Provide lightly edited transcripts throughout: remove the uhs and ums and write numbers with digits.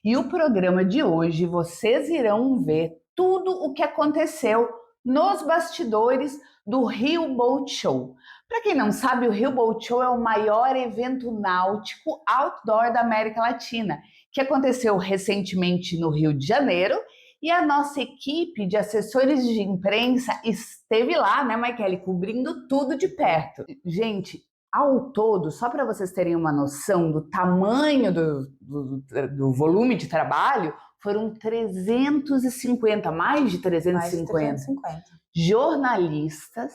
E o programa de hoje vocês irão ver tudo o que aconteceu nos bastidores do Rio Boat Show. Para quem não sabe, o Rio Boat Show é o maior evento náutico outdoor da América Latina, que aconteceu recentemente no Rio de Janeiro, e a nossa equipe de assessores de imprensa esteve lá, né, Maikele, cobrindo tudo de perto. Gente, ao todo, só para vocês terem uma noção do tamanho do volume de trabalho, foram 350, mais de 350 jornalistas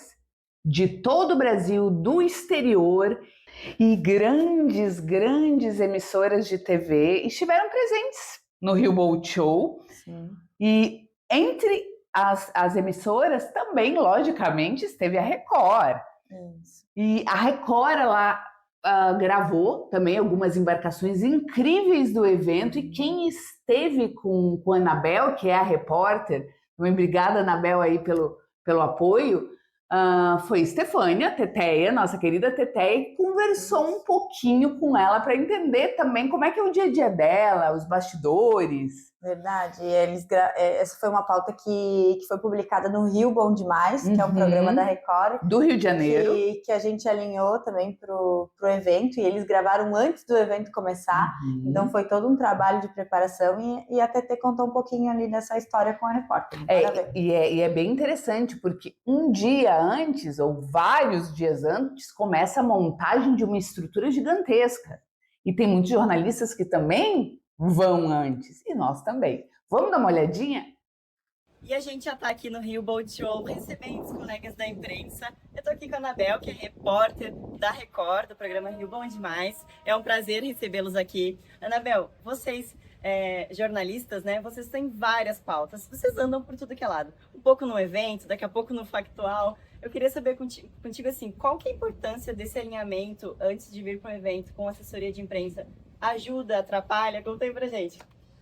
de todo o Brasil, do exterior, e grandes emissoras de TV estiveram presentes no Rio Boat Show. Sim. E entre as emissoras também, logicamente, esteve a Record. Isso. E a Record, ela gravou também algumas embarcações incríveis do evento, e quem esteve com a Anabel, que é a repórter, também obrigada, Anabel, aí pelo apoio, foi Estefânia Teteia, nossa querida Teteia, e conversou um pouquinho com ela para entender também como é que é o dia a dia dela, os bastidores. Verdade, essa foi uma pauta que foi publicada no Rio Bom Demais, que é um programa da Record. Do Rio de Janeiro. Que a gente alinhou também pro evento, e eles gravaram antes do evento começar. Então foi todo um trabalho de preparação, e a TT contou um pouquinho ali dessa história com a repórter. E é bem interessante, porque um dia antes, ou vários dias antes, começa a montagem de uma estrutura gigantesca. E tem muitos jornalistas que também vão antes, e nós também. Vamos dar uma olhadinha? E a gente já está aqui no Rio Boat Show, recebendo os colegas da imprensa. Eu estou aqui com a Anabel, que é repórter da Record, do programa Rio Bom Demais. É um prazer recebê-los aqui. Anabel, vocês, jornalistas, né? Vocês têm várias pautas. Vocês andam por tudo que é lado. Um pouco no evento, daqui a pouco no factual. Eu queria saber contigo assim, qual que é a importância desse alinhamento antes de vir para o evento com assessoria de imprensa? Ajuda, atrapalha? Conta aí pra gente.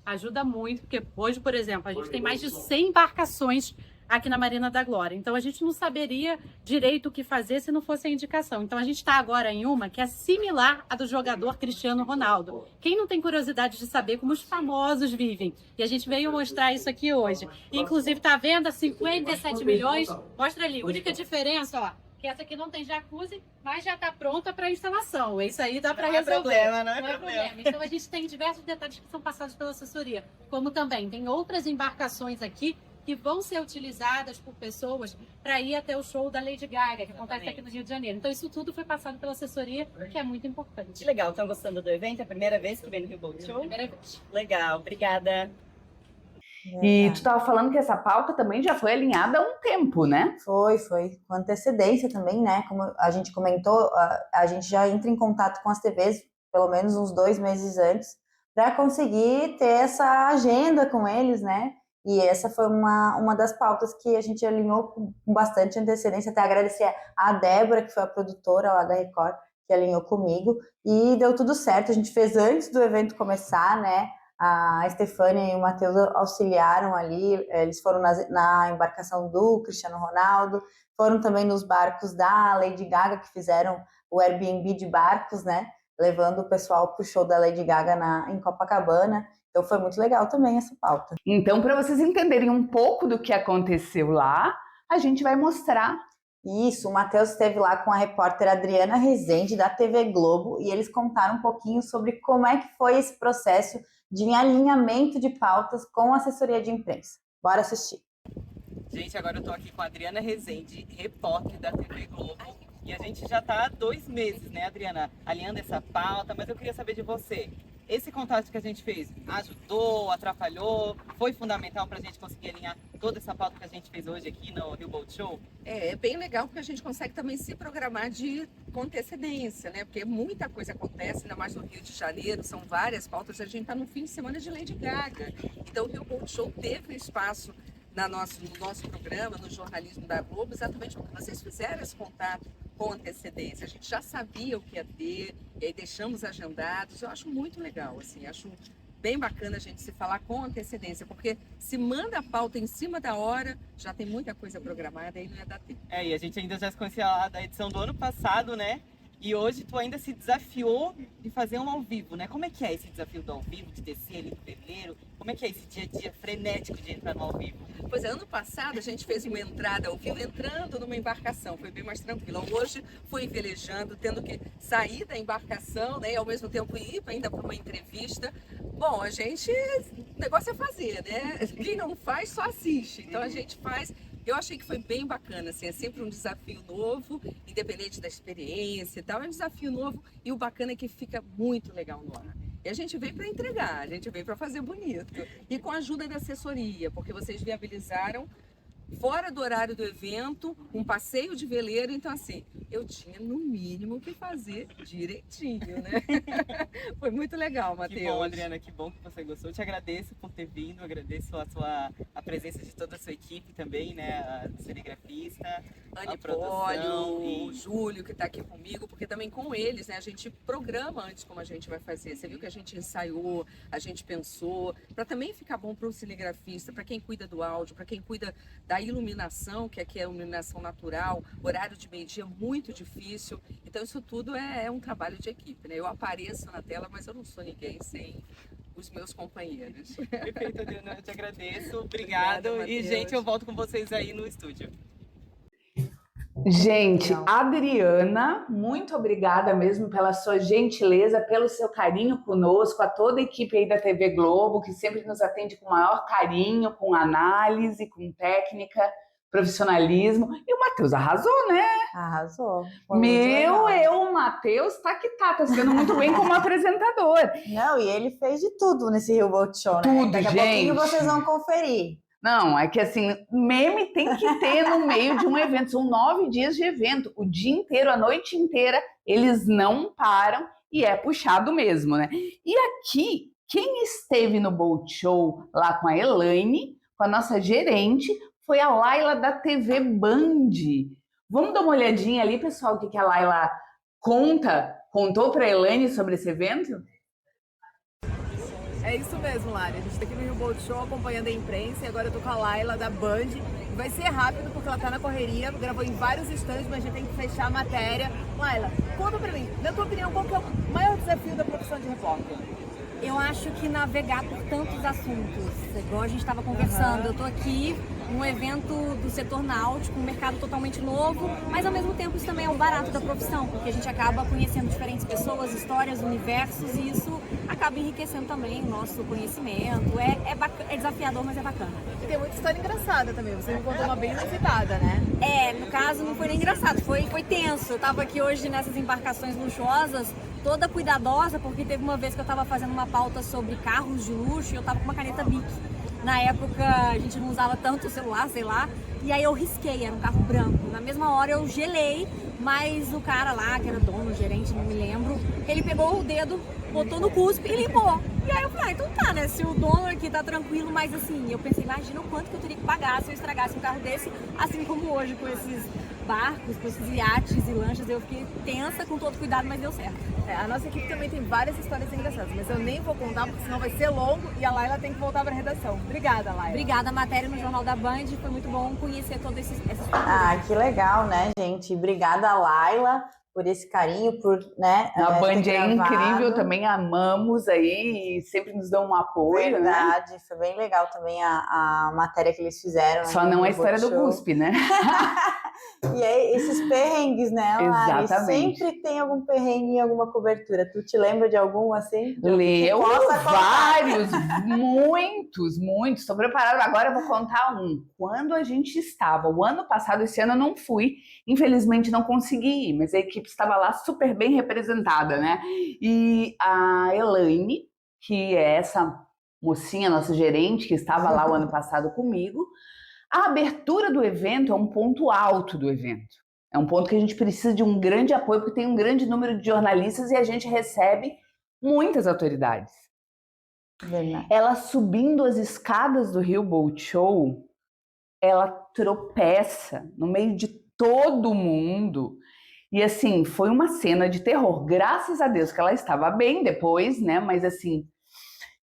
Ajuda muito, porque hoje, por exemplo, a gente tem mais de 100 embarcações aqui na Marina da Glória. Então, a gente não saberia direito o que fazer se não fosse a indicação. Então, a gente está agora em uma que é similar à do jogador Cristiano Ronaldo. Quem não tem curiosidade de saber como os famosos vivem? E a gente veio mostrar isso aqui hoje. Inclusive, está à venda 57 milhões. Mostra ali. A única diferença, ó, que essa aqui não tem jacuzzi, mas já está pronta para instalação. Isso aí dá para resolver. Não é problema. Então a gente tem diversos detalhes que são passados pela assessoria. Como também tem outras embarcações aqui que vão ser utilizadas por pessoas para ir até o show da Lady Gaga, que acontece aqui no Rio de Janeiro. Então isso tudo foi passado pela assessoria, que é muito importante. Que legal. Estão gostando do evento? É a primeira vez que vem no Rio Boat Show? Primeira vez. Legal. Obrigada. E tu estava falando que essa pauta também já foi alinhada há um tempo, né? Foi, com antecedência também, né? Como a gente comentou, a gente já entra em contato com as TVs pelo menos uns 2 meses antes, para conseguir ter essa agenda com eles, né? E essa foi uma das pautas que a gente alinhou com bastante antecedência. Até agradecer a Débora, que foi a produtora lá da Record, que alinhou comigo, e deu tudo certo. A gente fez antes do evento começar, né? A Estefânia e o Matheus auxiliaram ali, eles foram na embarcação do Cristiano Ronaldo, foram também nos barcos da Lady Gaga, que fizeram o Airbnb de barcos, né? Levando o pessoal para o show da Lady Gaga em Copacabana. Então foi muito legal também essa pauta. Então, para vocês entenderem um pouco do que aconteceu lá, a gente vai mostrar. Isso, o Matheus esteve lá com a repórter Adriana Rezende, da TV Globo, e eles contaram um pouquinho sobre como é que foi esse processo de alinhamento de pautas com a assessoria de imprensa. Bora assistir. Gente, agora eu tô aqui com a Adriana Rezende, repórter da TV Globo, e a gente já tá há 2 meses, né, Adriana, alinhando essa pauta, mas eu queria saber de você. Esse contato que a gente fez ajudou, atrapalhou, foi fundamental para a gente conseguir alinhar toda essa pauta que a gente fez hoje aqui no Rio Boat Show? É bem legal porque a gente consegue também se programar com antecedência, né? Porque muita coisa acontece, ainda mais no Rio de Janeiro, são várias pautas, a gente está no fim de semana de Lady Gaga. Então o Rio Boat Show teve um espaço no nosso programa, no jornalismo da Globo, exatamente porque vocês fizeram esse contato com antecedência. A gente já sabia o que ia ter, e aí deixamos agendados. Eu acho muito legal, assim, acho bem bacana a gente se falar com antecedência, porque se manda a pauta em cima da hora, já tem muita coisa programada e não ia dar tempo. E a gente ainda já se conhecia lá da edição do ano passado, né? E hoje tu ainda se desafiou de fazer um ao vivo, né? Como é que é esse desafio do ao vivo, de descer ali do veleiro? Como é que é esse dia a dia frenético de entrar no ao vivo? Pois é, ano passado a gente fez uma entrada ao vivo entrando numa embarcação, foi bem mais tranquilo. Hoje foi velejando, tendo que sair da embarcação, né, e ao mesmo tempo ir ainda para uma entrevista. Bom, a gente, o negócio é fazer, né? Quem não faz só assiste. Então a gente faz. Eu achei que foi bem bacana, assim, é sempre um desafio novo, independente da experiência e tal, é um desafio novo e o bacana é que fica muito legal no ar. E a gente veio para entregar, a gente veio para fazer bonito. E com a ajuda da assessoria, porque vocês viabilizaram, fora do horário do evento, um passeio de veleiro. Então, assim, eu tinha no mínimo que fazer direitinho, né? Foi muito legal, Matheus. Que bom, Adriana, que bom que você gostou. Eu te agradeço por ter vindo, agradeço a presença de toda a sua equipe também, né? A cinegrafista, Anne a produção, o Júlio, que está aqui comigo, porque também com eles, né, a gente programa antes como a gente vai fazer. Você viu que a gente ensaiou, a gente pensou, para também ficar bom para o cinegrafista, para quem cuida do áudio, para quem cuida da iluminação, que aqui é a iluminação natural, horário de meio-dia muito difícil. Então isso tudo é um trabalho de equipe, né? Eu apareço na tela, mas eu não sou ninguém sem os meus companheiros. Perfeito, Adriana, eu te agradeço. Obrigado. Obrigada, E, gente, eu volto com vocês aí no estúdio. Gente, Adriana, muito obrigada mesmo pela sua gentileza, pelo seu carinho conosco, a toda a equipe aí da TV Globo, que sempre nos atende com o maior carinho, com análise, com técnica, profissionalismo. E o Matheus arrasou, né? Arrasou. Foi muito Meu, legal. o Matheus tá se dando muito bem como apresentador. Não, e ele fez de tudo nesse Rio Boat Show, né? Tudo, Daqui a pouquinho vocês vão conferir. Não, é que assim, meme tem que ter no meio de um evento. São 9 dias de evento, o dia inteiro, a noite inteira, eles não param e é puxado mesmo, né? E aqui, quem esteve no Boat Show lá com a Elaine, com a nossa gerente, foi a Laila da TV Band. Vamos dar uma olhadinha ali, pessoal, o que a Laila contou para a Elaine sobre esse evento? É isso mesmo, Lari. A gente tá aqui no Rio Boat Show acompanhando a imprensa e agora eu tô com a Laila da Band. Vai ser rápido porque ela tá na correria, gravou em vários instantes, mas a gente tem que fechar a matéria. Laila, conta pra mim, na tua opinião, qual que é o maior desafio da profissão de repórter? Eu acho que navegar por tantos assuntos, igual a gente estava conversando, eu tô aqui num evento do setor náutico, um mercado totalmente novo, mas ao mesmo tempo isso também é o barato da profissão, porque a gente acaba conhecendo diferentes pessoas, histórias, universos, e isso acaba enriquecendo também o nosso conhecimento. É desafiador, mas é bacana. E tem muita história engraçada também, você me contou uma bem inusitada, né? No caso não foi nem engraçado, foi tenso. Eu tava aqui hoje nessas embarcações luxuosas, toda cuidadosa, porque teve uma vez que eu tava fazendo uma pauta sobre carros de luxo e eu tava com uma caneta Bic. Na época a gente não usava tanto o celular, sei lá, e aí eu risquei, era um carro branco. Na mesma hora eu gelei, mas o cara lá, que era dono, gerente, não me lembro, ele pegou o dedo, botou no cuspe e limpou. E aí eu falei, então tá, né, se o dono aqui tá tranquilo, mas assim, eu pensei, imagina o quanto que eu teria que pagar se eu estragasse um carro desse, assim como hoje com esses barcos, com esses iates e lanchas. Eu fiquei tensa, com todo cuidado, mas deu certo. A nossa equipe também tem várias histórias engraçadas, mas eu nem vou contar porque senão vai ser longo e a Laila tem que voltar pra redação. Obrigada, Laila. Obrigada, a matéria no Jornal da Band, foi muito bom conhecer todas essas culturas. Ah, que legal, né, gente? Obrigada, Laila, por esse carinho, por, né, A Band ter é gravado. incrível, também amamos aí e sempre nos dão um apoio, né? Verdade, foi bem legal também a matéria que eles fizeram. Só aqui não no a história do Boat Show. cuspe, né? E aí, esses perrengues, né, Lari? Exatamente. Sempre tem algum perrengue em alguma cobertura. Tu te lembra de algum, assim? Leu possa contar? vários, muitos. Estou preparada. Agora eu vou contar um. Quando a gente estava, o ano passado, esse ano eu não fui, infelizmente não consegui ir, mas a equipe estava lá super bem representada, né? E a Elaine, que é essa mocinha, nossa gerente, que estava lá o ano passado comigo, a abertura do evento é um ponto alto do evento. É um ponto que a gente precisa de um grande apoio, porque tem um grande número de jornalistas e a gente recebe muitas autoridades. Verdade. Ela subindo as escadas do Rio Boat Show, ela tropeça no meio de todo mundo. E assim, foi uma cena de terror. Graças a Deus que ela estava bem depois, né? Mas assim,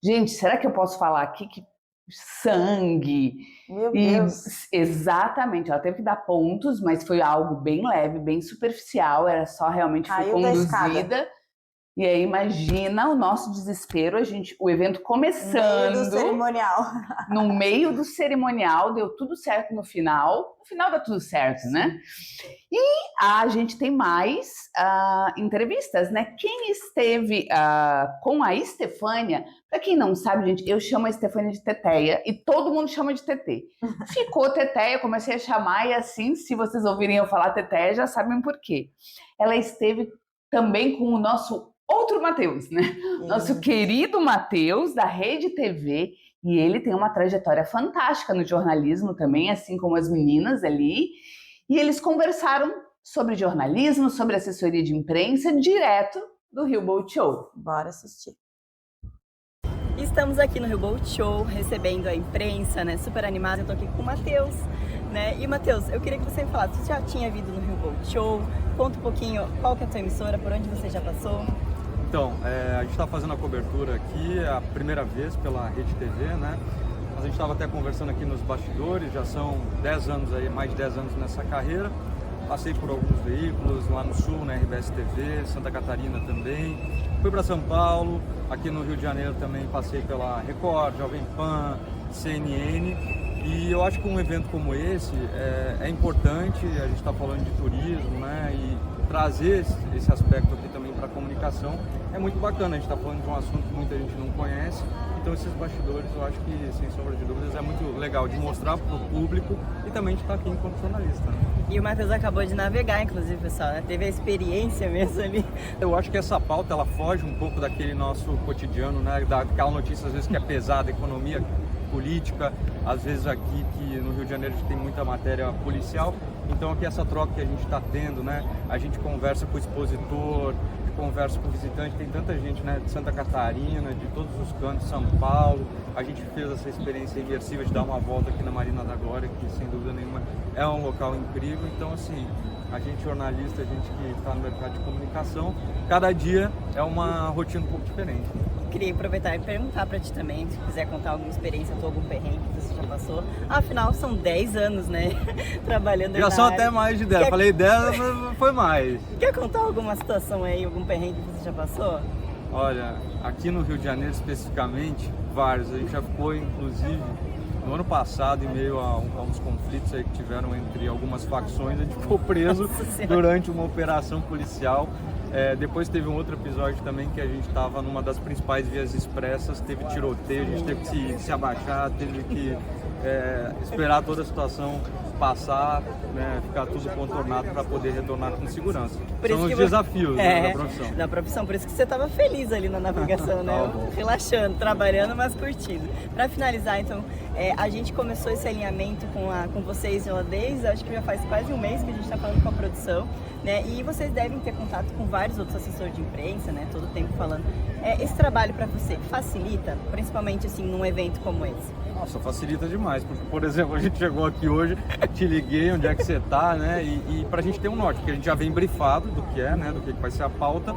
gente, será que eu posso falar aqui que sangue. Meu E, Deus. exatamente, ela teve que dar pontos, mas foi algo bem leve, bem superficial, era só realmente foi Caiu da escada. conduzida. E aí imagina o nosso desespero, o evento começando, Meio do cerimonial. no meio do cerimonial, deu tudo certo no final. No final dá tudo certo, né? E a gente tem mais entrevistas, né? Quem esteve com a Estefânia, para quem não sabe, gente, eu chamo a Estefânia de Teteia e todo mundo chama de Tetê. Ficou Teteia, comecei a chamar e assim, se vocês ouvirem eu falar Teteia, já sabem por quê. Ela esteve também com o nosso outro Matheus, né? Nosso querido Matheus, da Rede TV, e ele tem uma trajetória fantástica no jornalismo também, assim como as meninas ali. E eles conversaram sobre jornalismo, sobre assessoria de imprensa, direto do Rio Boat Show. Bora assistir. Estamos aqui no Rio Boat Show, recebendo a imprensa, né? Super animada. Eu tô aqui com o Matheus, né? E Matheus, eu queria que você me falasse, você já tinha vindo no Rio Boat Show? Conta um pouquinho qual que é a tua emissora, por onde você já passou? Então, a gente está fazendo a cobertura aqui a primeira vez pela Rede TV, né? Mas a gente estava até conversando aqui nos bastidores, já são 10 anos aí, mais de 10 anos nessa carreira. Passei por alguns veículos lá no Sul, na RBS TV, Santa Catarina também. Fui para São Paulo, aqui no Rio de Janeiro também passei pela Record, Jovem Pan, CNN. E eu acho que um evento como esse é importante, a gente está falando de turismo, né? E trazer esse aspecto aqui também para a comunicação é muito bacana. A gente está falando de um assunto que muita gente não conhece, então esses bastidores eu acho que, sem sombra de dúvidas, é muito legal de mostrar para o público e também de estar aqui enquanto jornalista, né? E o Matheus acabou de navegar, inclusive, pessoal, né? Teve a experiência mesmo ali. Eu acho que essa pauta, ela foge um pouco daquele nosso cotidiano, né? Daquela notícia, às vezes, que é pesada, economia, política, às vezes aqui que no Rio de Janeiro a gente tem muita matéria policial, então aqui essa troca que a gente está tendo, né? A gente conversa com o expositor, conversa com o visitante, tem tanta gente, né? De Santa Catarina, de todos os cantos, São Paulo, a gente fez essa experiência imersiva de dar uma volta aqui na Marina da Glória, que sem dúvida nenhuma é um local incrível, então assim, a gente jornalista, a gente que está no mercado de comunicação, cada dia é uma rotina um pouco diferente. Queria aproveitar e perguntar para ti também, se quiser contar alguma experiência ou algum perrengue que você já passou. Afinal, são 10 anos, né? Trabalhando Já na são área. até mais de 10, falei 10, mas foi mais. Quer contar alguma situação aí, algum perrengue que você já passou? Olha, aqui no Rio de Janeiro especificamente, vários. A gente já ficou, inclusive, no ano passado, em meio a uns conflitos aí que tiveram entre algumas facções, a gente ficou preso durante uma operação policial. Depois teve um outro episódio também que a gente estava numa das principais vias expressas, teve tiroteio, a gente teve que se abaixar, teve que esperar toda a situação passar, né, ficar tudo contornado para poder retornar com segurança. São os desafios da profissão. Da profissão, por isso que você estava feliz ali na navegação, né? Relaxando, trabalhando, mas curtindo. Para finalizar, então, a gente começou esse alinhamento com vocês já desde, acho que já faz quase um mês que a gente está falando com a produção, né? E vocês devem ter contato com vários outros assessores de imprensa, né? Todo o tempo falando. Esse trabalho para você facilita, principalmente assim num evento como esse? Nossa, facilita demais, porque, por exemplo, a gente chegou aqui hoje, te liguei, onde é que você tá, né? E pra gente ter um norte, porque a gente já vem brifado do que é, né? Do que vai ser a pauta,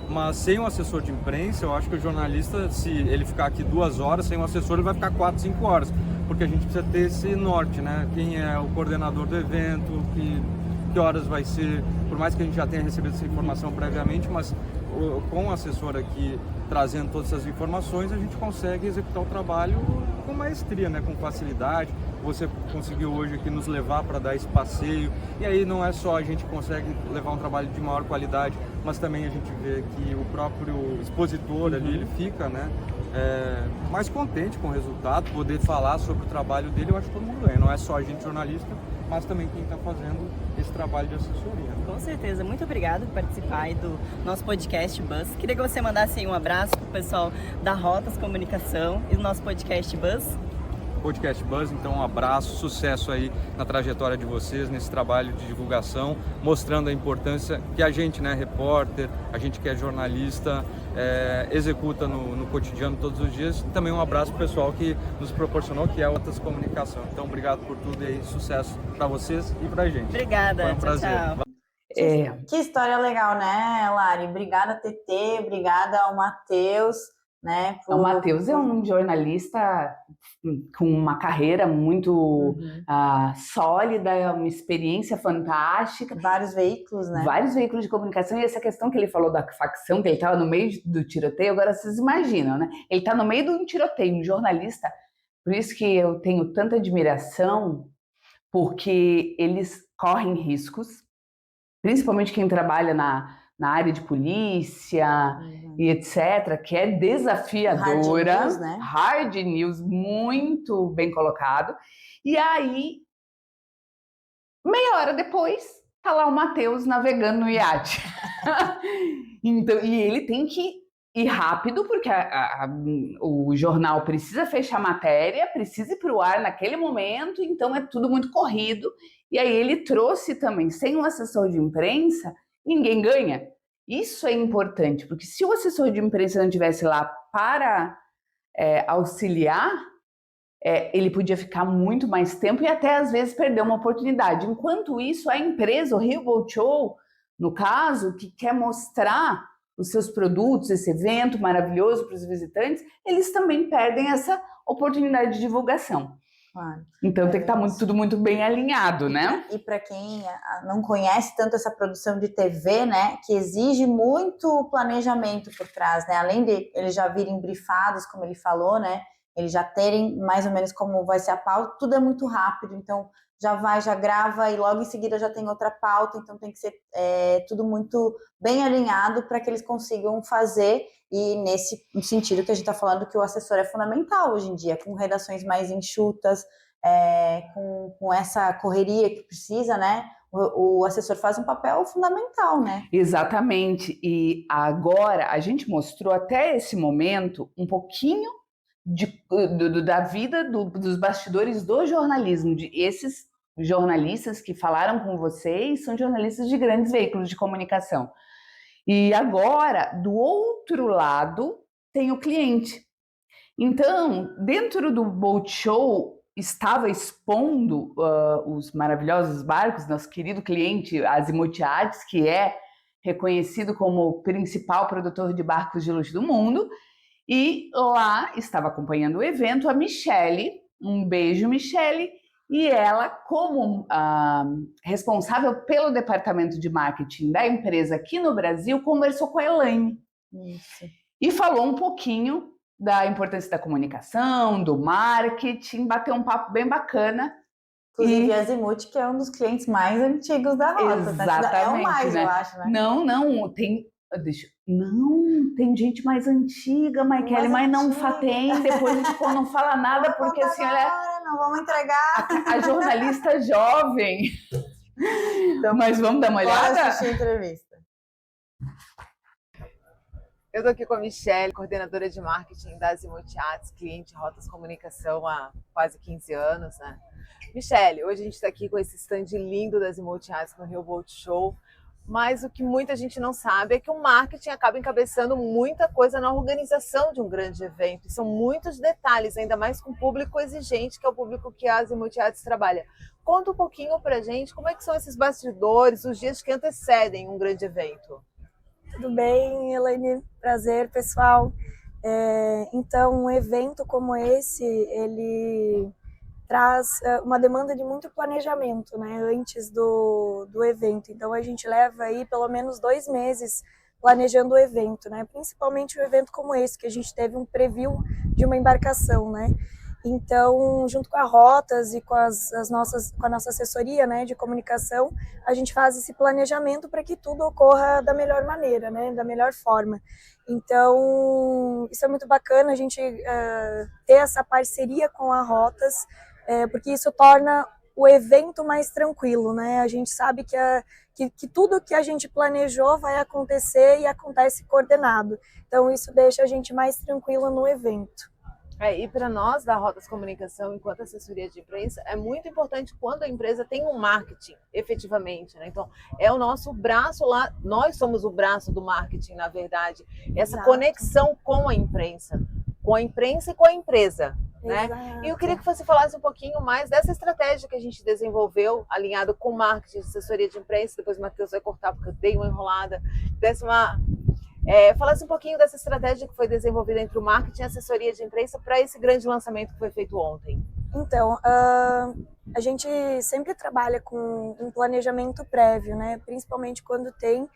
mas sem um assessor de imprensa, eu acho que o jornalista, se ele ficar aqui 2 horas, sem um assessor, ele vai ficar 4, 5 horas, porque a gente precisa ter esse norte, né? Quem é o coordenador do evento, que horas vai ser, por mais que a gente já tenha recebido essa informação previamente, mas com o assessor aqui trazendo todas essas informações, a gente consegue executar o trabalho com maestria, né? Com facilidade. Você conseguiu hoje aqui nos levar para dar esse passeio, e aí não é só a gente consegue levar um trabalho de maior qualidade, mas também a gente vê que o próprio expositor ali, ele fica, né? Mais contente com o resultado, poder falar sobre o trabalho dele, eu acho que todo mundo ganha, não é só a gente jornalista, mas também quem está fazendo esse trabalho de assessoria. Com certeza, muito obrigada por participar aí do nosso podcast Buzz. Queria que você mandasse aí um abraço pro pessoal da Rotas Comunicação e do nosso podcast Buzz. Podcast Buzz, então um abraço, sucesso aí na trajetória de vocês, nesse trabalho de divulgação, mostrando a importância que a gente, né, repórter, a gente que é jornalista, executa no cotidiano todos os dias. E também um abraço pro pessoal que nos proporcionou, que é a Rotas Comunicação. Então obrigado por tudo e sucesso para vocês e pra gente. Obrigada, foi um prazer. Tchau. Que história legal, né, Lari? Obrigada, TT, obrigada ao Matheus. né? O Matheus é um jornalista com uma carreira muito sólida, uma experiência fantástica. Vários veículos, né? Vários veículos de comunicação, e essa questão que ele falou da facção, que ele estava no meio do tiroteio, agora vocês imaginam, né? Ele está no meio de um tiroteio, um jornalista. Por isso que eu tenho tanta admiração, porque eles correm riscos, principalmente quem trabalha na área de polícia e etc., que é desafiadora. Hard news, né? Hard news, muito bem colocado. E aí, meia hora depois, tá lá o Matheus navegando no iate. Então, e ele tem que ir rápido, porque o jornal precisa fechar a matéria, precisa ir para o ar naquele momento, então é tudo muito corrido. E aí ele trouxe também, sem um assessor de imprensa, ninguém ganha. Isso é importante, porque se o assessor de imprensa não estivesse lá para auxiliar, ele podia ficar muito mais tempo e até às vezes perder uma oportunidade. Enquanto isso, a empresa, o Rio Boat Show, no caso, que quer mostrar os seus produtos, esse evento maravilhoso para os visitantes, eles também perdem essa oportunidade de divulgação. Claro. Então tem que estar tudo muito bem alinhado, né? E para quem não conhece tanto essa produção de TV, né, que exige muito planejamento por trás, né? Além de eles já virem brifados, como ele falou, né? Eles já terem mais ou menos como vai ser a pauta, tudo é muito rápido, então já grava e logo em seguida já tem outra pauta, então tem que ser tudo muito bem alinhado para que eles consigam fazer, e nesse sentido que a gente está falando que o assessor é fundamental hoje em dia, com redações mais enxutas, com essa correria que precisa, né? O assessor faz um papel fundamental, né? Exatamente, e agora a gente mostrou até esse momento um pouquinho da vida dos bastidores do jornalismo, de esses jornalistas que falaram com vocês são jornalistas de grandes veículos de comunicação. E agora, do outro lado, tem o cliente. Então, dentro do Boat Show, estava expondo os maravilhosos barcos, nosso querido cliente Azimut Yachts, que é reconhecido como o principal produtor de barcos de luxo do mundo. E lá estava acompanhando o evento a Michele, um beijo, Michele, e ela, como responsável pelo departamento de marketing da empresa aqui no Brasil, conversou com a Elaine. Isso. E falou um pouquinho da importância da comunicação, do marketing, bateu um papo bem bacana. Inclusive, a Azimut, que é um dos clientes mais antigos da rota. Exatamente, é o mais, né? Eu acho, né? Não, tem gente mais antiga, Maikele, mas não tem, depois a gente não fala nada, porque assim, não vamos entregar. A jornalista jovem. Então, mas vamos dar uma olhada? Bora assistir a entrevista. Eu tô aqui com a Michele, coordenadora de marketing da Azimut Yachts, cliente Rotas Comunicação há quase 15 anos, né? Michele, hoje a gente está aqui com esse stand lindo da Azimut Yachts no Rio Boat Show, mas o que muita gente não sabe é que o marketing acaba encabeçando muita coisa na organização de um grande evento. E são muitos detalhes, ainda mais com o público exigente, que é o público que a Azimut Yachts trabalha. Conta um pouquinho pra gente como é que são esses bastidores, os dias que antecedem um grande evento. Tudo bem, Elaine? Prazer, pessoal. Então, um evento como esse, ele traz uma demanda de muito planejamento, né, antes do evento. Então, a gente leva aí pelo menos 2 meses planejando o evento, né, principalmente um evento como esse, que a gente teve um preview de uma embarcação, né. Então, junto com a Rotas e com a nossa assessoria, né, de comunicação, a gente faz esse planejamento para que tudo ocorra da melhor maneira, né, da melhor forma. Então, isso é muito bacana, a gente ter essa parceria com a Rotas, porque isso torna o evento mais tranquilo, né? A gente sabe que tudo que a gente planejou vai acontecer e acontece coordenado. Então, isso deixa a gente mais tranquilo no evento. E para nós da Rotas Comunicação, enquanto assessoria de imprensa, é muito importante quando a empresa tem um marketing, efetivamente, né? Então, é o nosso braço lá, nós somos o braço do marketing, na verdade. Essa Exato. Conexão com a imprensa e com a empresa, né? Exato. E eu queria que você falasse um pouquinho mais dessa estratégia que a gente desenvolveu, alinhado com marketing, assessoria de imprensa, depois o Matheus vai cortar porque eu dei uma enrolada, Falasse um pouquinho dessa estratégia que foi desenvolvida entre o marketing e a assessoria de imprensa para esse grande lançamento que foi feito ontem. Então, a gente sempre trabalha com um planejamento prévio, né? Principalmente quando tem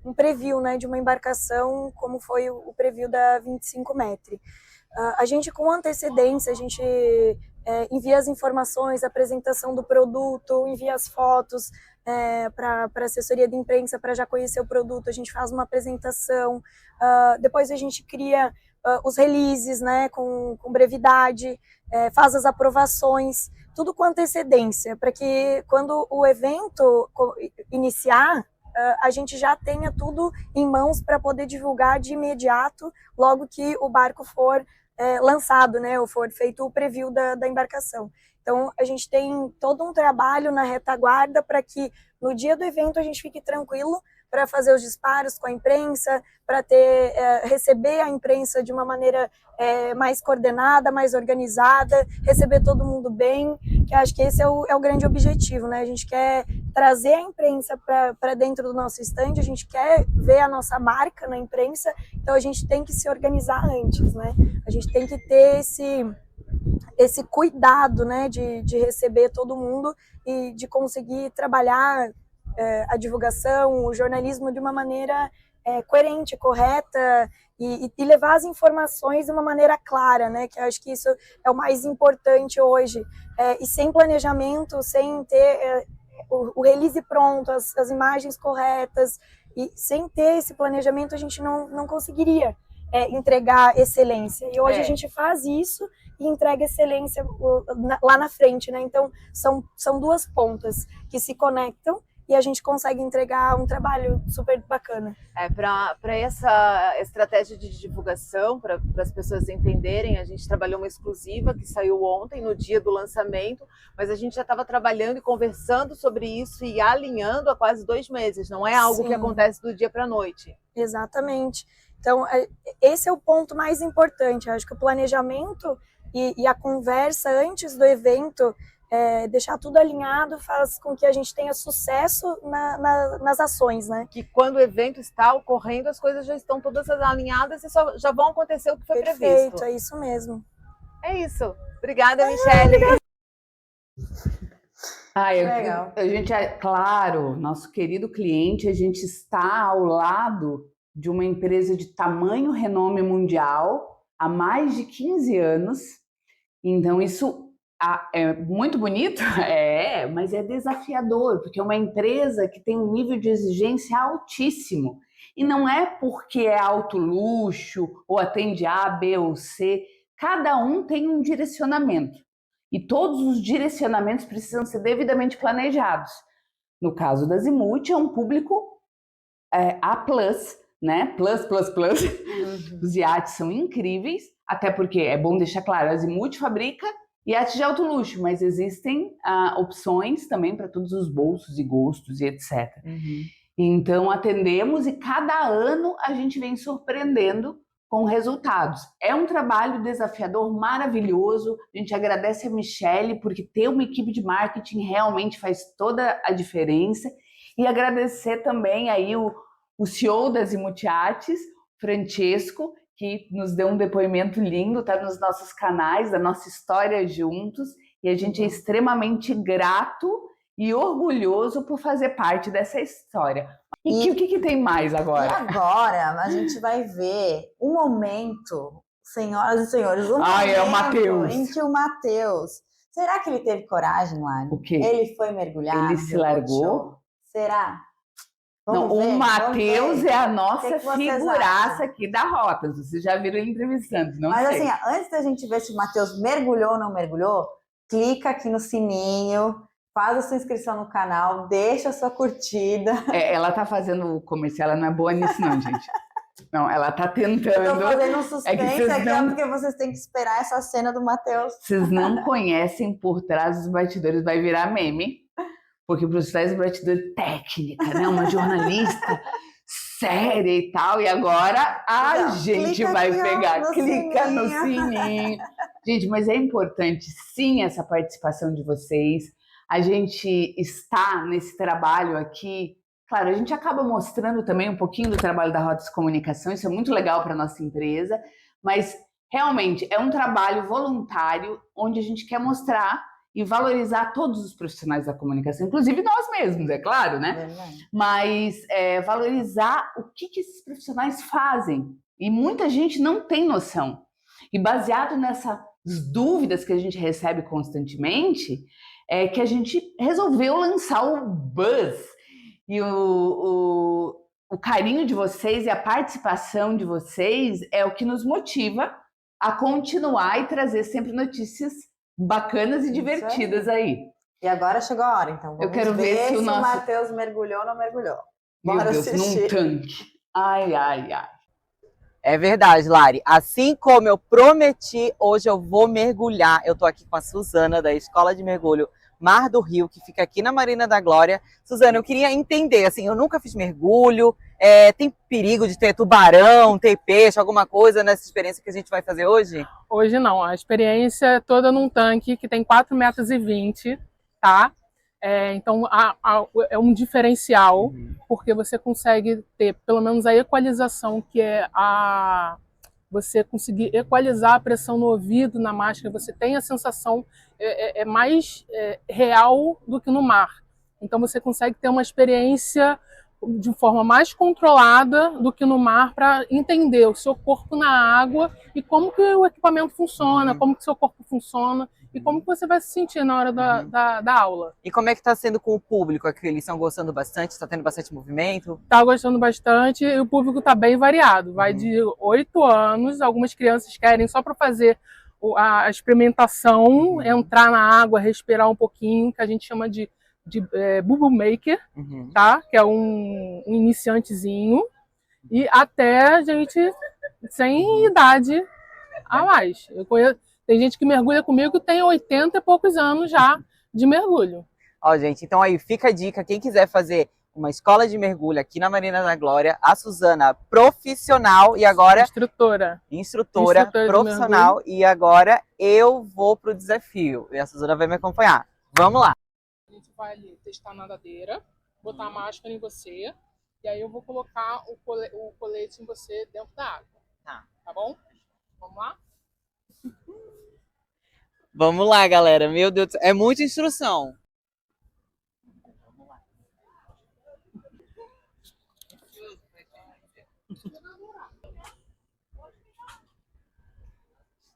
um preview, né, de uma embarcação, como foi o preview da 25 metros. A gente, com antecedência, a gente envia as informações, a apresentação do produto, envia as fotos para a assessoria de imprensa para já conhecer o produto, a gente faz uma apresentação, depois a gente cria os releases, né, com brevidade, faz as aprovações, tudo com antecedência, para que quando o evento iniciar, a gente já tenha tudo em mãos para poder divulgar de imediato, logo que o barco for lançado, né, ou for feito o preview da embarcação. Então, a gente tem todo um trabalho na retaguarda para que no dia do evento a gente fique tranquilo para fazer os disparos com a imprensa, para receber a imprensa de uma maneira mais coordenada, mais organizada, receber todo mundo bem, que eu acho que esse é o grande objetivo, né? A gente quer trazer a imprensa para dentro do nosso stand, a gente quer ver a nossa marca na imprensa, então a gente tem que se organizar antes, né? A gente tem que ter esse cuidado, né, de receber todo mundo e de conseguir trabalhar a divulgação, o jornalismo de uma maneira coerente, correta e levar as informações de uma maneira clara, né, que eu acho que isso é o mais importante hoje. E sem planejamento, sem ter o release pronto, as imagens corretas, e sem ter esse planejamento a gente não conseguiria entregar excelência. E hoje a gente faz isso e entrega excelência lá na frente, né? Então, são duas pontas que se conectam e a gente consegue entregar um trabalho super bacana. Para essa estratégia de divulgação, para as pessoas entenderem, a gente trabalhou uma exclusiva que saiu ontem, no dia do lançamento, mas a gente já estava trabalhando e conversando sobre isso e alinhando há quase 2 meses, não é algo que acontece do dia para a noite. Exatamente. Então, esse é o ponto mais importante. Eu acho que o planejamento e a conversa antes do evento, deixar tudo alinhado, faz com que a gente tenha sucesso nas ações, né? Que quando o evento está ocorrendo, as coisas já estão todas alinhadas e já vão acontecer o que foi previsto. Perfeito, é isso mesmo. É isso. Obrigada, Michele. Legal. A gente claro, nosso querido cliente, a gente está ao lado de uma empresa de tamanho renome mundial há mais de 15 anos. Então, isso é muito bonito, mas é desafiador, porque é uma empresa que tem um nível de exigência altíssimo. E não é porque é alto luxo ou atende A, B ou C. Cada um tem um direcionamento. E todos os direcionamentos precisam ser devidamente planejados. No caso da Azimuth, é um público A+, né? Plus. Os iates são incríveis, até porque é bom deixar claro, a Azimuth fabrica iates de alto luxo, mas existem opções também para todos os bolsos e gostos e etc. Então atendemos e cada ano a gente vem surpreendendo com resultados. É um trabalho desafiador, maravilhoso. A gente agradece a Michele, porque ter uma equipe de marketing realmente faz toda a diferença. E agradecer também aí o CEO das Azimuth Iates, Francesco, que nos deu um depoimento lindo, está nos nossos canais, da nossa história juntos, e a gente é extremamente grato e orgulhoso por fazer parte dessa história. E o que tem mais agora? E agora a gente vai ver o momento, senhoras e senhores, o Matheus. Em que o Matheus... Será que ele teve coragem, Lari? O quê? Ele foi mergulhar? Ele se largou? Será? O Matheus é a nossa figuraça aqui da Rotas. Vocês já viram ele entrevistando, não sei. Mas assim, antes da gente ver se o Matheus mergulhou ou não mergulhou, clica aqui no sininho, faz a sua inscrição no canal, deixa a sua curtida. Ela tá fazendo o comercial, ela não é boa nisso não, gente. Não, ela tá tentando. Eu tô fazendo um suspense porque vocês têm que esperar essa cena do Matheus. Vocês não conhecem por trás dos bastidores, vai virar meme. Porque por trás do bastidor técnica, né? Uma jornalista séria e tal. E agora a gente vai pegar. Clica no sininho. Gente, mas é importante sim essa participação de vocês. A gente está nesse trabalho aqui Claro, a gente acaba mostrando também um pouquinho do trabalho da Rotas Comunicação, isso é muito legal para a nossa empresa, mas realmente é um trabalho voluntário onde a gente quer mostrar e valorizar todos os profissionais da comunicação, inclusive nós mesmos, é claro, né? Mas valorizar o que esses profissionais fazem. E muita gente não tem noção. E baseado nessas dúvidas que a gente recebe constantemente, é que a gente resolveu lançar o Buzz. E o carinho de vocês e a participação de vocês é o que nos motiva a continuar e trazer sempre notícias bacanas e divertidas aí. E agora chegou a hora, então. Eu quero ver se o nosso Matheus mergulhou ou não mergulhou. Meu Deus, num tanque. Ai, ai, ai. É verdade, Lari. Assim como eu prometi, hoje eu vou mergulhar. Eu tô aqui com a Suzana, da Escola de Mergulho Mar do Rio, que fica aqui na Marina da Glória. Suzana, eu queria entender, assim, eu nunca fiz mergulho, tem perigo de ter tubarão, ter peixe, alguma coisa nessa experiência que a gente vai fazer hoje? Hoje não, a experiência é toda num tanque que tem 4,20 metros, tá? Então é um diferencial, porque você consegue ter pelo menos a equalização, que é você conseguir equalizar a pressão no ouvido, na máscara, você tem a sensação mais real do que no mar. Então você consegue ter uma experiência de forma mais controlada do que no mar, para entender o seu corpo na água e como que o equipamento funciona, como que o seu corpo funciona e como que você vai se sentir na hora da aula. E como é que está sendo com o público aqui? Eles estão gostando bastante? Está tendo bastante movimento? Está gostando bastante e o público está bem variado. Vai de 8 anos, algumas crianças querem só para fazer a experimentação, entrar na água, respirar um pouquinho, que a gente chama de bubble maker, tá? Que é um iniciantezinho, e até gente sem idade a mais. Tem gente que mergulha comigo que tem 80 e poucos anos já de mergulho. Ó, gente, então aí fica a dica, quem quiser fazer uma escola de mergulho aqui na Marina da Glória, a Suzana, profissional, e agora... Instrutora profissional, e agora eu vou pro desafio, e a Suzana vai me acompanhar. Vamos lá! A gente vai ali testar a nadadeira, botar a máscara em você, e aí eu vou colocar o colete em você dentro da água. Tá bom? Vamos lá? Vamos lá, galera. Meu Deus, é muita instrução. Vamos lá.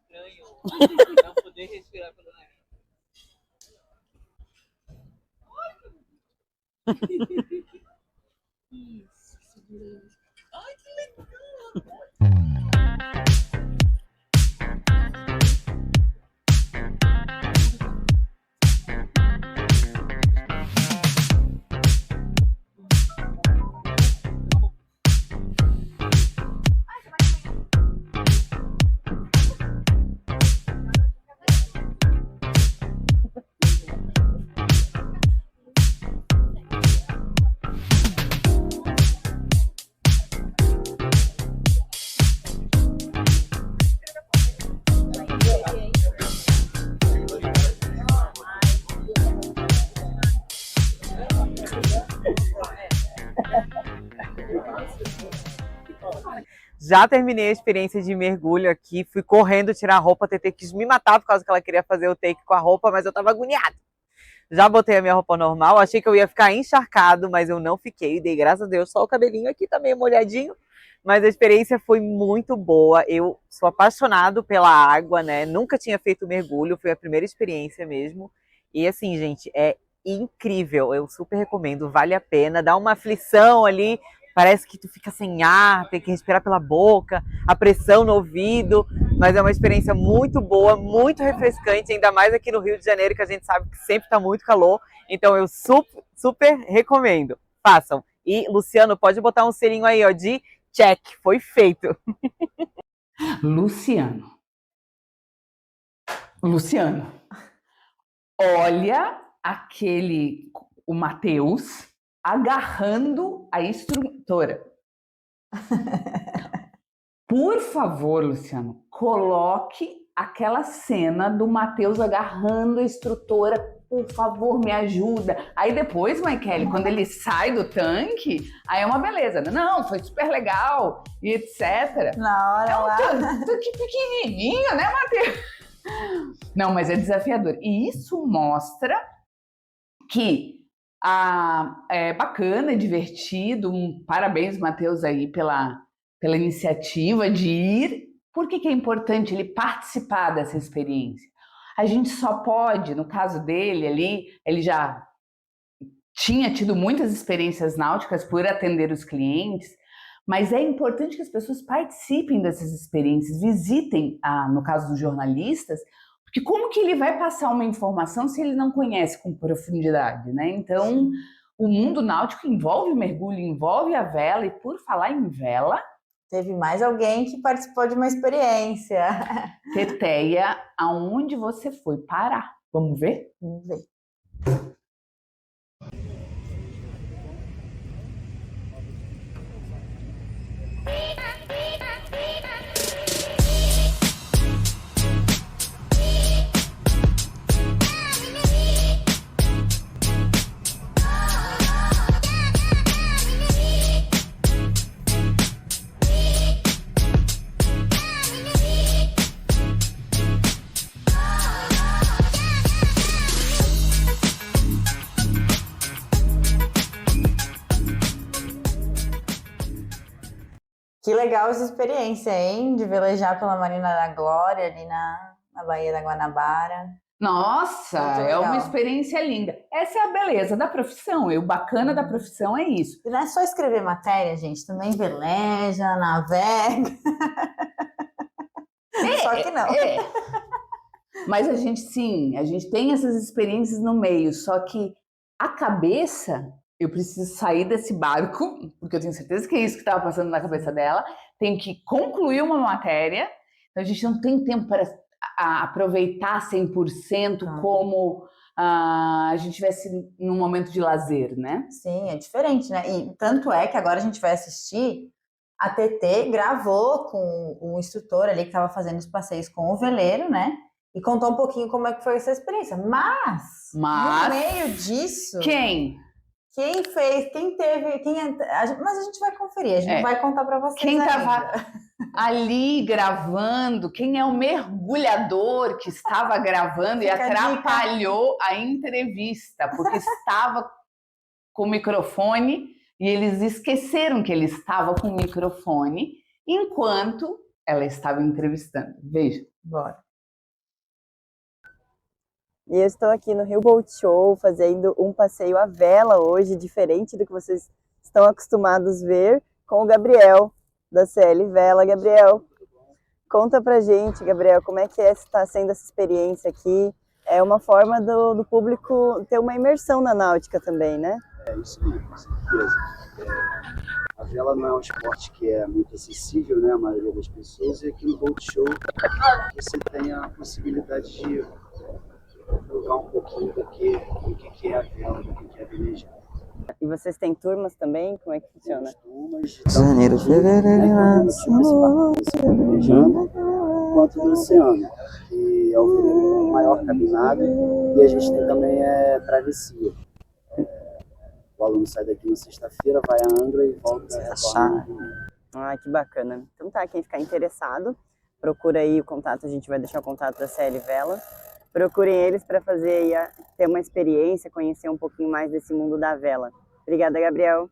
Estranho não poder respirar pelo nariz. Isso, segura. Ai, que legal! Já terminei a experiência de mergulho aqui, fui correndo tirar a roupa, a TT quis me matar por causa que ela queria fazer o take com a roupa, mas eu tava agoniada. Já botei a minha roupa normal, achei que eu ia ficar encharcado, mas eu não fiquei, dei graças a Deus, só o cabelinho aqui tá meio molhadinho, mas a experiência foi muito boa, eu sou apaixonado pela água, né, nunca tinha feito mergulho, foi a primeira experiência mesmo, e assim, gente, é incrível, eu super recomendo, vale a pena, dá uma aflição ali, parece que tu fica sem ar, tem que respirar pela boca, a pressão no ouvido, mas é uma experiência muito boa, muito refrescante, ainda mais aqui no Rio de Janeiro, que a gente sabe que sempre tá muito calor, então eu super recomendo, façam. E Luciano, pode botar um selinho aí, ó, de check, foi feito. Luciano, olha o Matheus agarrando a instrutora. Por favor, Luciano, coloque aquela cena do Matheus agarrando a instrutora por favor, me ajuda. Aí depois, Michele, quando ele sai do tanque, aí é uma beleza. Não, foi super legal e etc. Na hora lá. Que pequenininho, né, Matheus? Não, mas é desafiador. E isso mostra que é bacana, é divertido. Parabéns, Matheus, aí pela iniciativa de ir. Por que é importante ele participar dessa experiência? A gente só pode, no caso dele ali, ele já tinha tido muitas experiências náuticas por atender os clientes, mas é importante que as pessoas participem dessas experiências, visitem, no caso dos jornalistas, porque como que ele vai passar uma informação se ele não conhece com profundidade, né? Então, o mundo náutico envolve o mergulho, envolve a vela, e por falar em vela... Teve mais alguém que participou de uma experiência. Teteia, aonde você foi parar? Vamos ver? Vamos ver. Que legal essa experiência, hein? De velejar pela Marina da Glória, ali na Baía da Guanabara. Nossa, é uma experiência linda. Essa é a beleza da profissão. E o bacana da profissão é isso. E não é só escrever matéria, gente. Também veleja, navega. Só que não. Mas a gente tem essas experiências no meio. Só que a cabeça... Eu preciso sair desse barco, porque eu tenho certeza que é isso que estava passando na cabeça dela. Tenho que concluir uma matéria. Então, a gente não tem tempo para aproveitar 100% como a gente estivesse num momento de lazer, né? Sim, é diferente, né? E tanto é que agora a gente vai assistir, a TT gravou com o instrutor ali que estava fazendo os passeios com o veleiro, né? E contou um pouquinho como é que foi essa experiência. Mas no meio disso... Quem fez, quem teve, mas a gente vai conferir, a gente vai contar para vocês. Quem estava ali gravando, quem é o mergulhador que estava gravando e atrapalhou a entrevista, porque estava com o microfone e eles esqueceram que ele estava com o microfone enquanto ela estava entrevistando. Veja. Bora. E eu estou aqui no Rio Boat Show fazendo um passeio à vela hoje, diferente do que vocês estão acostumados a ver, com o Gabriel, da CL Vela. Gabriel, conta pra gente, Gabriel, como é que está sendo essa experiência aqui? É uma forma do público ter uma imersão na náutica também, né? É isso mesmo, com certeza. A vela não é um esporte que é muito acessível, né, a maioria das pessoas, e aqui no Boat Show você tem a possibilidade de provar um pouquinho do que é a vela, do que é velejar. E vocês têm turmas também? Como é que funciona? Turmas de janeiro, fevereiro, velejando, quanto do oceano, que é o veleiro maior cabinado, e a gente tem também travessia. O aluno sai daqui na sexta-feira, vai a Angra e volta Ah, que bacana. Então tá, quem ficar interessado, procura aí o contato, a gente vai deixar o contato da CL Vela. Procurem eles para ter uma experiência, conhecer um pouquinho mais desse mundo da vela. Obrigada, Gabriel.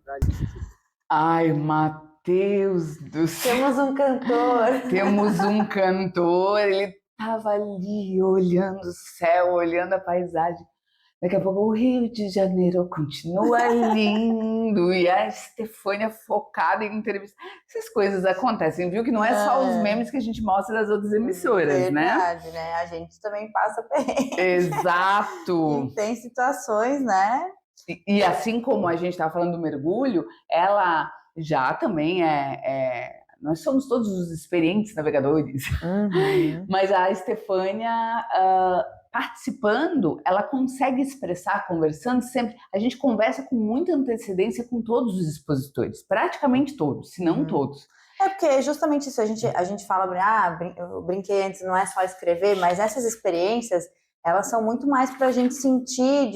Ai, Matheus do céu. Temos um cantor. Temos um cantor. Ele estava ali olhando o céu, olhando a paisagem. Daqui a pouco o Rio de Janeiro continua lindo e a Estefânia focada em entrevista. Essas coisas acontecem, viu? Que não é só os memes que a gente mostra das outras emissoras, verdade, né? A gente também passa perrengue. Exato. E tem situações, né? E assim como a gente estava falando do mergulho, ela já também nós somos todos os experientes navegadores. Mas a Estefânia... participando, ela consegue expressar, conversando sempre. A gente conversa com muita antecedência com todos os expositores, praticamente todos, se não todos. É porque justamente isso, a gente fala, eu brinquei antes, não é só escrever, mas essas experiências, elas são muito mais para a gente sentir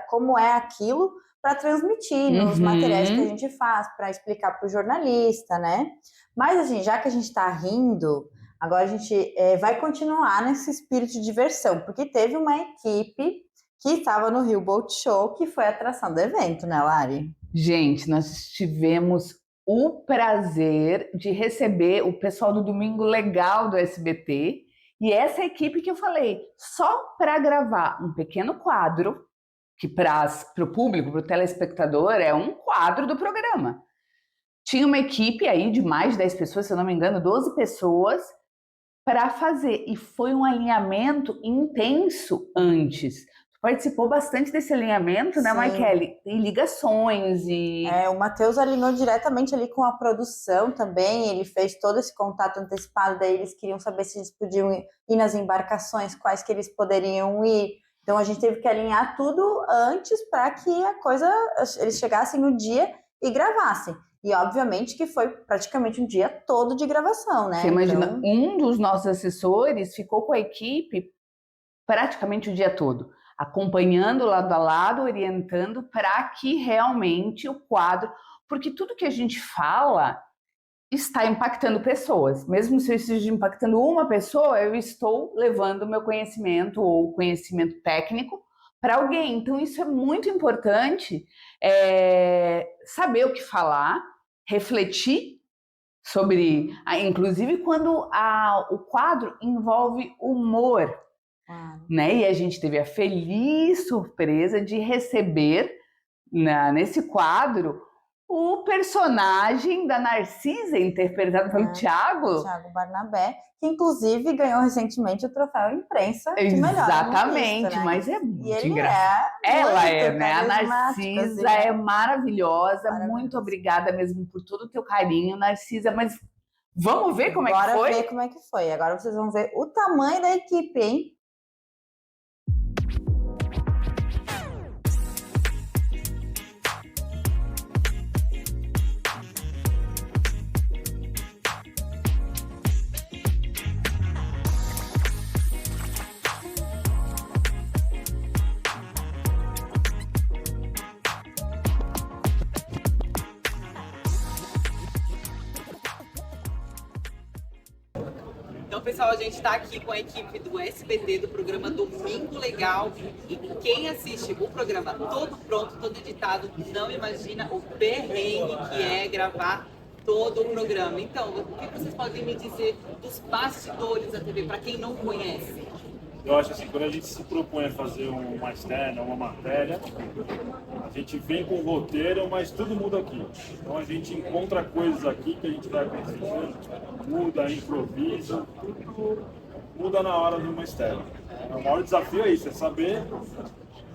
como é aquilo para transmitir nos materiais que a gente faz, para explicar para o jornalista, né? Mas, assim, já que a gente está rindo, agora a gente vai continuar nesse espírito de diversão, porque teve uma equipe que estava no Rio Boat Show, que foi a atração do evento, né, Lari? Gente, nós tivemos o prazer de receber o pessoal do Domingo Legal do SBT, e essa equipe que eu falei, só para gravar um pequeno quadro, que para o público, para o telespectador, é um quadro do programa. Tinha uma equipe aí de mais de 10 pessoas, se eu não me engano, 12 pessoas, para fazer. E foi um alinhamento intenso antes. Tu participou bastante desse alinhamento, né, Maikele? Em ligações e... o Matheus alinhou diretamente ali com a produção também, ele fez todo esse contato antecipado, daí eles queriam saber se eles podiam ir nas embarcações, quais que eles poderiam ir. Então a gente teve que alinhar tudo antes para que eles chegassem no dia e gravassem. E obviamente que foi praticamente um dia todo de gravação, né? Você imagina, um dos nossos assessores ficou com a equipe praticamente o dia todo, acompanhando lado a lado, orientando para que realmente o quadro... Porque tudo que a gente fala está impactando pessoas. Mesmo se eu esteja impactando uma pessoa, eu estou levando o meu conhecimento ou conhecimento técnico para alguém. Então, isso é muito importante, saber o que falar, refletir sobre... inclusive, quando o quadro envolve humor, né? E a gente teve a feliz surpresa de receber nesse quadro o personagem da Narcisa, interpretado pelo Thiago Barnabé, que inclusive ganhou recentemente o troféu imprensa de melhor. Exatamente, né? mas é muito ele engraçado. Ela é, né? A carismático, Narcisa assim, é maravilhosa, muito obrigada mesmo por todo o teu carinho, Narcisa, mas vamos ver como é que foi? Bora ver como é que foi. Agora vocês vão ver o tamanho da equipe, hein? Então, pessoal, a gente está aqui com a equipe do SBT, do programa Domingo Legal. E quem assiste o programa todo pronto, todo editado, não imagina o perrengue que é gravar todo o programa. Então, o que vocês podem me dizer dos bastidores da TV, para quem não conhece? Eu acho assim, quando a gente se propõe a fazer uma externa, uma matéria, a gente vem com o roteiro, mas tudo muda aqui. Então a gente encontra coisas aqui que a gente vai acontecendo, muda, improvisa, tudo muda na hora de uma externa. O maior desafio é isso, é saber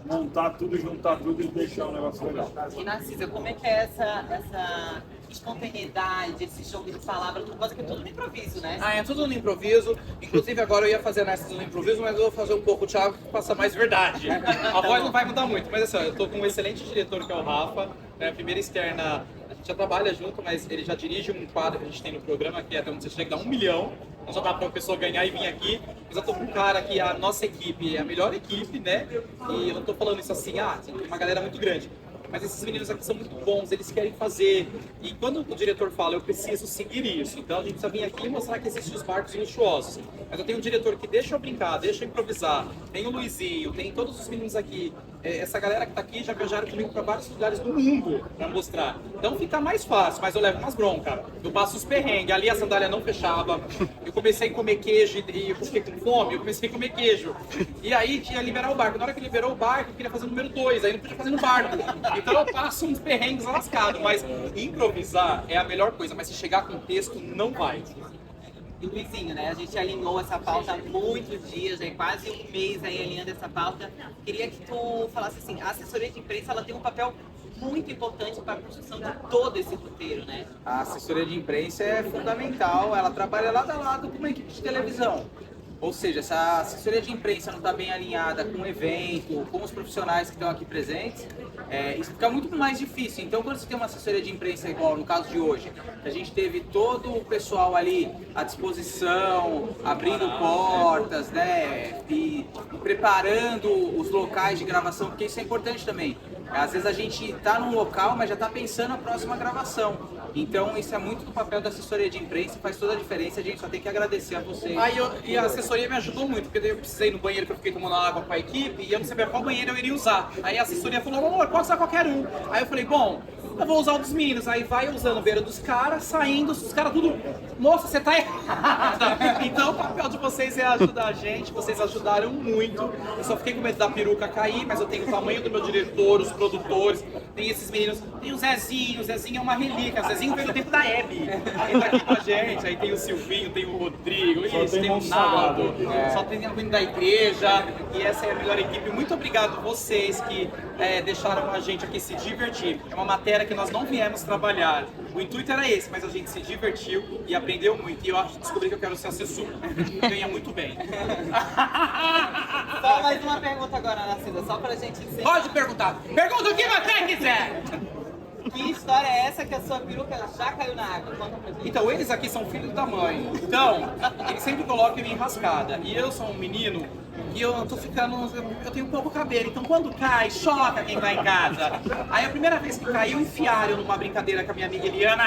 montar tudo, juntar tudo e deixar um negócio legal. E Narcisa, como é que é essa espontaneidade, esse jogo de palavras, tudo quase que é tudo no improviso, né? É tudo no improviso. Inclusive agora eu ia fazer a Narcisa no improviso, mas eu vou fazer um pouco o Thiago que passa mais verdade. A voz não vai mudar muito, mas assim, eu tô com um excelente diretor que é o Rafa, né? A primeira externa, a gente já trabalha junto, mas ele já dirige um quadro que a gente tem no programa, que é até onde você chega a 1 milhão. Não só dá pra uma pessoa ganhar e vir aqui, mas eu tô com um cara que a nossa equipe é a melhor equipe, né? E eu não tô falando isso assim, tem uma galera muito grande. Mas esses meninos aqui são muito bons, eles querem fazer. E quando o diretor fala, eu preciso seguir isso, então a gente precisa vir aqui e mostrar que existem os barcos luxuosos. Mas eu tenho um diretor que deixa eu brincar, deixa eu improvisar. Tem o Luizinho, tem todos os meninos aqui. Essa galera que tá aqui já viajaram comigo para vários lugares do mundo para mostrar. Então fica mais fácil, mas eu levo umas broncas. Eu passo os perrengues, ali a sandália não fechava. Eu comecei a comer queijo e eu fiquei com fome, eu comecei a comer queijo. E aí tinha que liberar o barco. Na hora que liberou o barco, eu queria fazer o número 2, aí não podia fazer no barco. Então eu passo uns perrengues lascados, mas improvisar é a melhor coisa, mas se chegar com texto, não vai. E Luizinho, né? A gente alinhou essa pauta há muitos dias, já é quase um mês aí alinhando essa pauta. Queria que tu falasse assim, a assessoria de imprensa ela tem um papel muito importante para a construção de todo esse roteiro, né? A assessoria de imprensa é fundamental, ela trabalha lado a lado com uma equipe de televisão. Ou seja, se a assessoria de imprensa não está bem alinhada com o evento, com os profissionais que estão aqui presentes, isso fica muito mais difícil. Então, quando você tem uma assessoria de imprensa igual no caso de hoje, a gente teve todo o pessoal ali à disposição, abrindo portas, né, e preparando os locais de gravação, porque isso é importante também. Às vezes a gente está num local, mas já está pensando na próxima gravação. Então, isso é muito do papel da assessoria de imprensa, faz toda a diferença, a gente só tem que agradecer a vocês. E a assessoria me ajudou muito, porque daí eu precisei ir no banheiro que eu fiquei tomando água com a equipe e eu não sabia qual banheiro eu iria usar. Aí a assessoria falou, amor, pode usar qualquer um. Aí eu falei, bom, eu vou usar o dos meninos. Aí vai usando o beira dos caras, saindo, os caras tudo, moça, você tá errada. Então o papel de vocês é ajudar a gente, vocês ajudaram muito. Eu só fiquei com medo da peruca cair, mas eu tenho o tamanho do meu diretor, os produtores, tem esses meninos, tem o Zezinho é uma relíquia, o Zezinho veio do tempo da Hebe, ele tá aqui com a gente, aí tem o Silvinho, tem o Rodrigo, tem o Naldo, só tem alguém da igreja, e essa é a melhor equipe. Muito obrigado a vocês que deixaram a gente aqui se divertir. É uma matéria que nós não viemos trabalhar. O intuito era esse, mas a gente se divertiu e aprendeu muito. E eu descobri que eu quero ser assessor. Ganha muito bem. Só mais uma pergunta agora, Narcisa, só pra gente encerrar. Pode perguntar. Pergunta o que você quiser. Que história é essa que a sua peruca já caiu na água? Conta pra gente. Então, eles aqui são filhos da mãe. Então, eles sempre colocam em enrascada. E eu sou um menino e eu tô ficando... Eu tenho pouco cabelo. Então, quando cai, choca quem tá em casa. Aí, a primeira vez que caiu, enfiaram numa brincadeira com a minha amiga Eliana.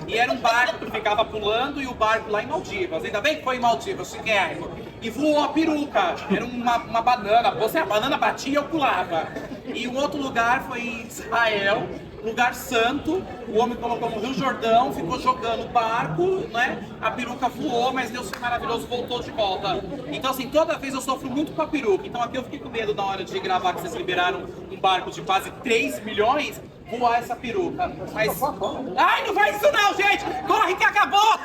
E era um barco que ficava pulando e o barco lá em Maldivas. Ainda bem que foi em Maldivas, chiquérrimo. E voou a peruca. Era uma banana. Você, a banana batia e eu pulava. E um outro lugar foi em Israel, lugar santo. O homem colocou no Rio Jordão, ficou jogando o barco, né? A peruca voou, mas Deus foi maravilhoso, voltou de volta. Então, assim, toda vez eu sofro muito com a peruca. Então, aqui eu fiquei com medo na hora de gravar que vocês liberaram um barco de quase 3 milhões, voar essa peruca. Mas... Ai, não faz isso não, gente! Corre que acabou!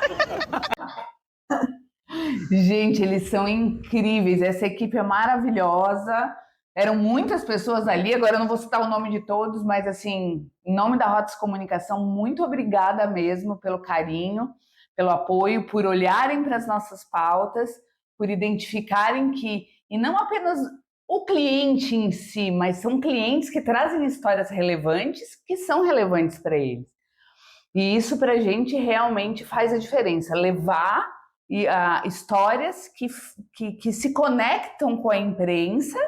Gente, eles são incríveis, essa equipe é maravilhosa. Eram muitas pessoas ali, agora eu não vou citar o nome de todos, mas assim, em nome da Rotas Comunicação, muito obrigada mesmo pelo carinho, pelo apoio, por olharem para as nossas pautas, por identificarem que, e não apenas o cliente em si, mas são clientes que trazem histórias relevantes, que são relevantes para eles. E isso para a gente realmente faz a diferença, levar histórias que se conectam com a imprensa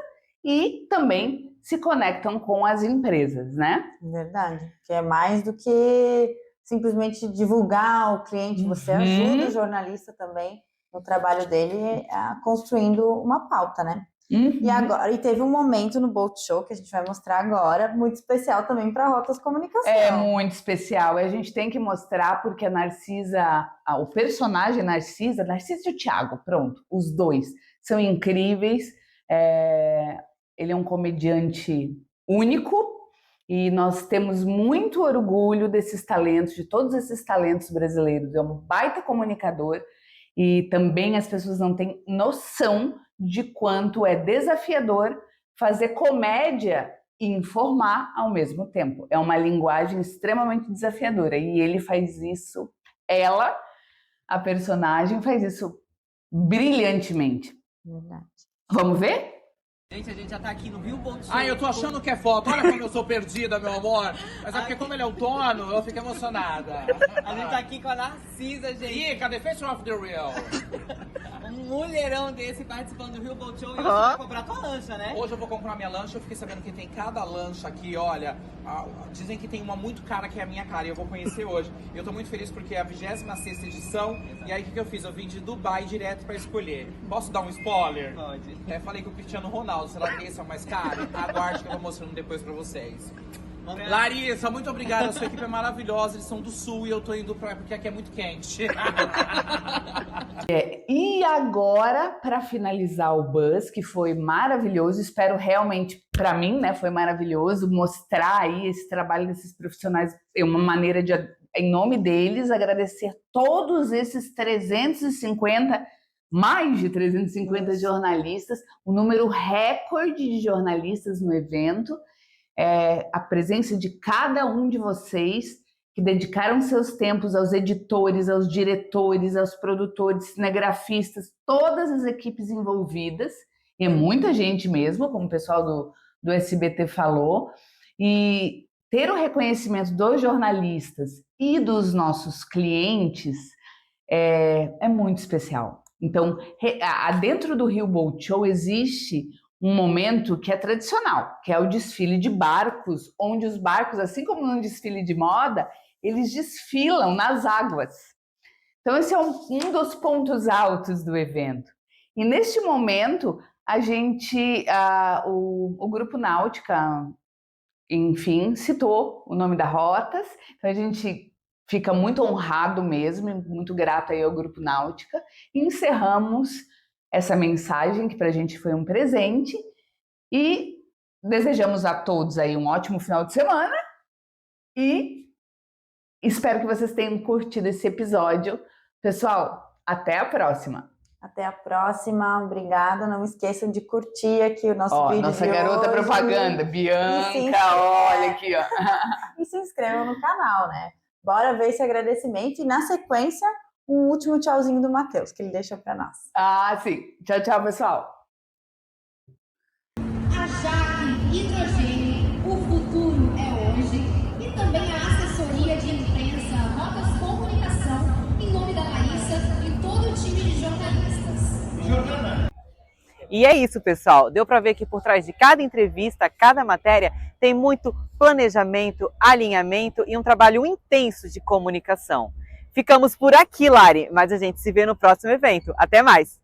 e também se conectam com as empresas, né? Verdade, que é mais do que simplesmente divulgar o cliente, você ajuda o jornalista também no trabalho dele construindo uma pauta, né? E teve um momento no Bolt Show que a gente vai mostrar agora, muito especial também para Rotas Comunicação. É muito especial, e a gente tem que mostrar porque a Narcisa, o personagem Narcisa e o Thiago, pronto, os dois são incríveis. Ele é um comediante único e nós temos muito orgulho desses talentos, de todos esses talentos brasileiros. É um baita comunicador e também as pessoas não têm noção de quanto é desafiador fazer comédia e informar ao mesmo tempo. É uma linguagem extremamente desafiadora e ele faz isso, a personagem, faz isso brilhantemente. Verdade. Vamos ver? Gente, a gente já tá aqui no Rio Bolt Show. Ai, eu tô achando que é foto. Olha como eu sou perdida, meu amor. Mas é porque como ele é o dono, eu fico emocionada. A gente tá aqui com a Narcisa, gente. Ih, cadê Face of the Real? Um mulherão desse participando do Rio Bolt Show e você vai comprar tua lancha, né? Hoje eu vou comprar minha lancha, eu fiquei sabendo que tem cada lancha aqui, olha. Dizem que tem uma muito cara que é a minha cara e eu vou conhecer hoje. E eu tô muito feliz porque é a 26ª edição. E aí o que eu fiz? Eu vim de Dubai direto pra escolher. Posso dar um spoiler? Pode. Falei com o Cristiano Ronaldo, será que esse é o mais caro? Aguarde que eu vou mostrando depois pra vocês. Larissa, muito obrigada, a sua equipe é maravilhosa, eles são do sul e eu tô indo pra porque aqui é muito quente. E agora, para finalizar o Buzz, que foi maravilhoso, espero realmente, para mim, né, foi maravilhoso mostrar aí esse trabalho desses profissionais, é uma maneira de, em nome deles, agradecer todos esses 350, mais de 350 jornalistas, o número recorde de jornalistas no evento, a presença de cada um de vocês que dedicaram seus tempos aos editores, aos diretores, aos produtores, cinegrafistas, todas as equipes envolvidas, e muita gente mesmo, como o pessoal do SBT falou, e ter o reconhecimento dos jornalistas e dos nossos clientes é muito especial. Então, dentro do Rio Boat Show existe um momento que é tradicional, que é o desfile de barcos, onde os barcos, assim como num desfile de moda, eles desfilam nas águas. Então, esse é um dos pontos altos do evento. E neste momento, a gente, o Grupo Náutica, enfim, citou o nome da Rotas. Então, a gente fica muito honrado mesmo, muito grato aí ao Grupo Náutica. E encerramos essa mensagem, que para a gente foi um presente. E desejamos a todos aí um ótimo final de semana. E espero que vocês tenham curtido esse episódio. Pessoal, até a próxima! Até a próxima, obrigada. Não esqueçam de curtir aqui o nosso vídeo nossa de garota hoje. propaganda, Bianca, olha aqui, ó. E se inscrevam no canal, né? Bora ver esse agradecimento e, na sequência, um último tchauzinho do Matheus, que ele deixou para nós. Sim. Tchau, tchau, pessoal. A Jaque Hidrogênio, o futuro é hoje. E também a assessoria de imprensa Rotas Comunicação, em nome da Raíssa e todo o time de jornalistas. E é isso, pessoal. Deu para ver que por trás de cada entrevista, cada matéria, tem muito planejamento, alinhamento e um trabalho intenso de comunicação. Ficamos por aqui, Lari, mas a gente se vê no próximo evento. Até mais!